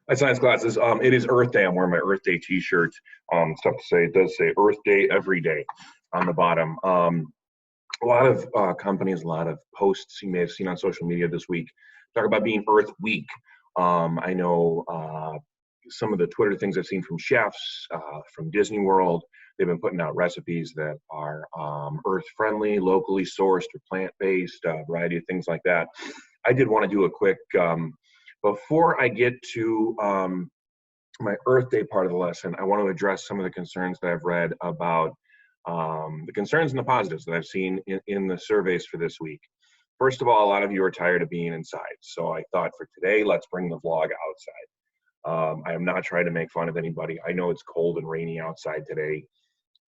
Hi, science classes. It is Earth Day. I'm wearing my Earth Day T-shirt. Stuff to say. It does say Earth Day every day on the bottom. A lot of companies, a lot of posts you may have seen on social media this week talk about being Earth Week. I know some of the Twitter things I've seen from chefs, from Disney World. They've been putting out recipes that are earth-friendly, locally sourced, or plant-based, a variety of things like that. I did want to do a quick before I get to my Earth Day part of the lesson, I want to address some of the concerns that I've read about the concerns and the positives that I've seen in the surveys for this week. First of all, a lot of you are tired of being inside. So I thought for today, let's bring the vlog outside. I am not trying to make fun of anybody. I know it's cold and rainy outside today.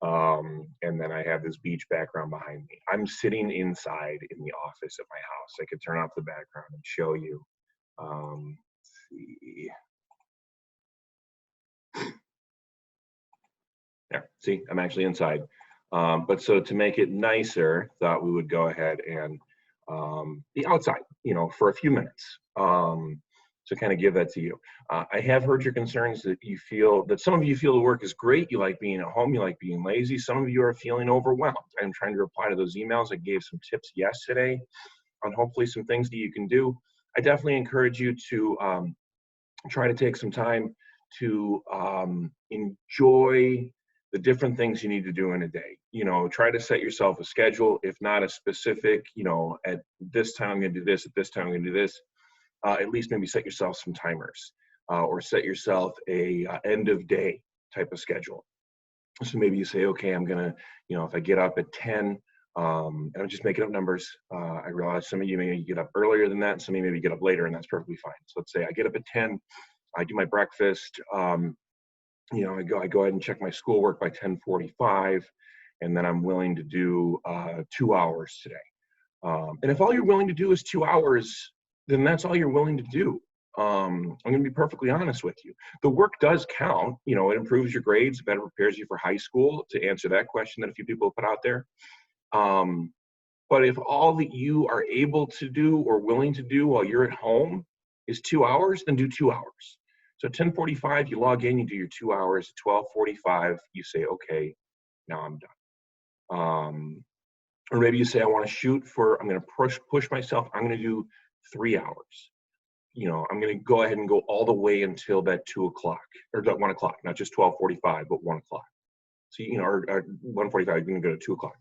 And then I have this beach background behind me. I'm sitting inside in the office at my house. I could turn off the background and show you. Let's see. There, see, I'm actually inside. But so to make it nicer, thought we would go ahead and be outside, for a few minutes. To kind of give that to you. I have heard your concerns that some of you feel the work is great. You like being at home. You like being lazy. Some of you are feeling overwhelmed. I'm trying to reply to those emails. I gave some tips yesterday on hopefully some things that you can do. I definitely encourage you to try to take some time to enjoy the different things you need to do in a day. Try to set yourself a schedule, if not a specific, at this time I'm going to do this, at this time I'm going to do this. At least maybe set yourself some timers or set yourself a end of day type of schedule. So maybe you say, okay, I'm going to, if I get up at 10, and I'm just making up numbers. I realize some of you may get up earlier than that. Some of you maybe get up later, and that's perfectly fine. So let's say I get up at 10, I do my breakfast. I go ahead and check my schoolwork by 10:45, and then I'm willing to do 2 hours today. And if all you're willing to do is 2 hours, then that's all you're willing to do. I'm going to be perfectly honest with you. The work does count. It improves your grades, it better prepares you for high school, to answer that question that a few people have put out there. But if all that you are able to do or willing to do while you're at home is 2 hours, then do 2 hours. So 10:45, you log in, you do your 2 hours. 12:45, you say, okay, now I'm done. Or maybe you say, I want to shoot for, I'm going to push myself. I'm going to do 3 hours. I'm going to go ahead and go all the way until that 2 o'clock or 1 o'clock, not just 12:45, but 1 o'clock. So, or 1:45, you're going to go to 2 o'clock.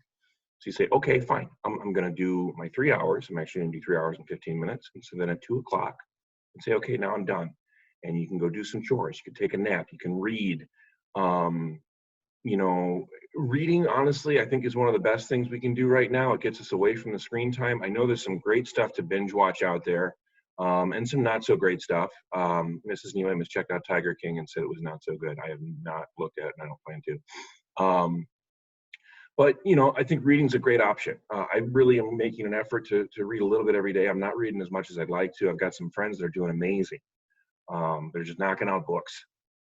So you say, okay, fine. I'm going to do my 3 hours. I'm actually going to do 3 hours and 15 minutes. And so then at 2 o'clock, and say, okay, now I'm done. And you can go do some chores. You can take a nap. You can read. Reading, honestly, I think is one of the best things we can do right now. It gets us away from the screen time. I know there's some great stuff to binge watch out there, and some not so great stuff. Mrs. Neelam has checked out Tiger King and said it was not so good. I have not looked at it, and I don't plan to. But I think reading's a great option. I really am making an effort to read a little bit every day. I'm not reading as much as I'd like to. I've got some friends that are doing amazing. They're just knocking out books.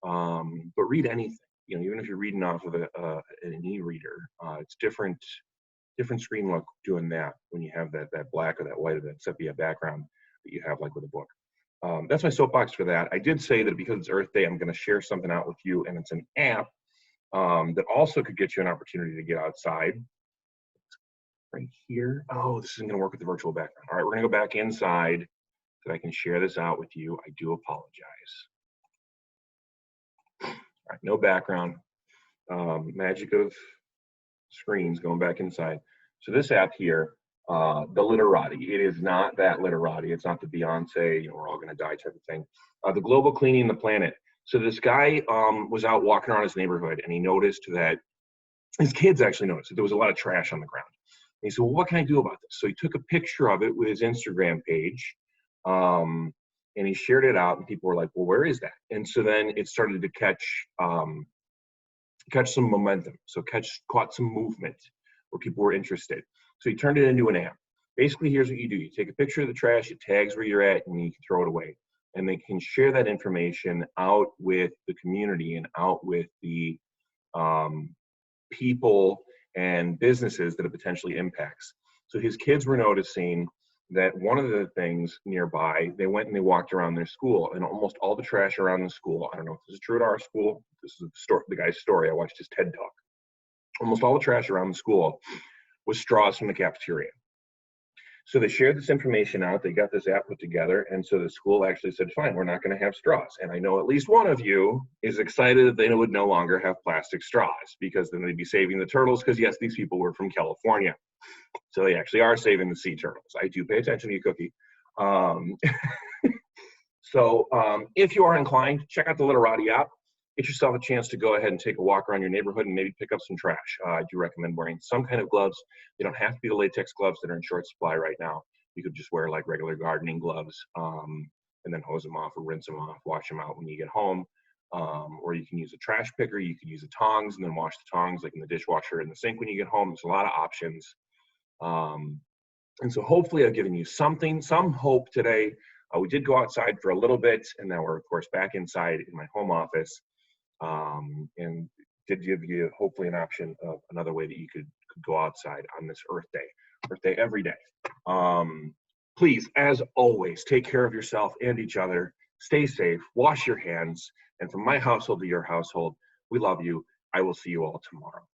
But read anything. Even if you're reading off of an e-reader, it's different screen look doing that when you have that black or that white or that sepia background that you have like with a book. That's my soapbox for that. I did say that because it's Earth Day, I'm going to share something out with you, and it's an app that also could get you an opportunity to get outside. Right here. Oh, this isn't going to work with the virtual background. All right, we're going to go back inside so that I can share this out with you. I do apologize. All right, no background. Magic of screens, going back inside. So this app here, the Literati, it is not that Literati. It's not the Beyonce, we're all going to die type of thing. The global cleaning the planet. So this guy was out walking around his neighborhood, and he noticed that his kids actually noticed that there was a lot of trash on the ground. And he said, well, what can I do about this? So he took a picture of it with his Instagram page, and he shared it out, and people were like, well, where is that? And so then it started to catch some momentum. So caught some movement where people were interested. So he turned it into an app. Basically, here's what you do. You take a picture of the trash, it tags where you're at, and you can throw it away. And they can share that information out with the community and out with the people and businesses that it potentially impacts. So his kids were noticing that one of the things nearby, they went and they walked around their school, and almost all the trash around the school, I don't know if this is true at our school, this is the guy's story, I watched his TED Talk. Almost all the trash around the school was straws from the cafeteria. So they shared this information out, they got this app put together, and so the school actually said, fine, we're not going to have straws. And I know at least one of you is excited that they would no longer have plastic straws, because then they'd be saving the turtles, because yes, these people were from California. So they actually are saving the sea turtles. I do pay attention to you, Cookie. If you are inclined, check out the Literati app. Get yourself a chance to go ahead and take a walk around your neighborhood and maybe pick up some trash. I do recommend wearing some kind of gloves. They don't have to be the latex gloves that are in short supply right now. You could just wear like regular gardening gloves, and then hose them off or rinse them off, wash them out when you get home. Or you can use a trash picker, you could use the tongs and then wash the tongs like in the dishwasher in the sink when you get home. There's a lot of options. And so hopefully I've given you some hope today. We did go outside for a little bit, and now we're of course back inside in my home office, and did give you hopefully an option of another way that you could go outside on this Earth Day every day. Please, as always, take care of yourself and each other. Stay safe, wash your hands, and from my household to your household, we love you. I will see you all tomorrow.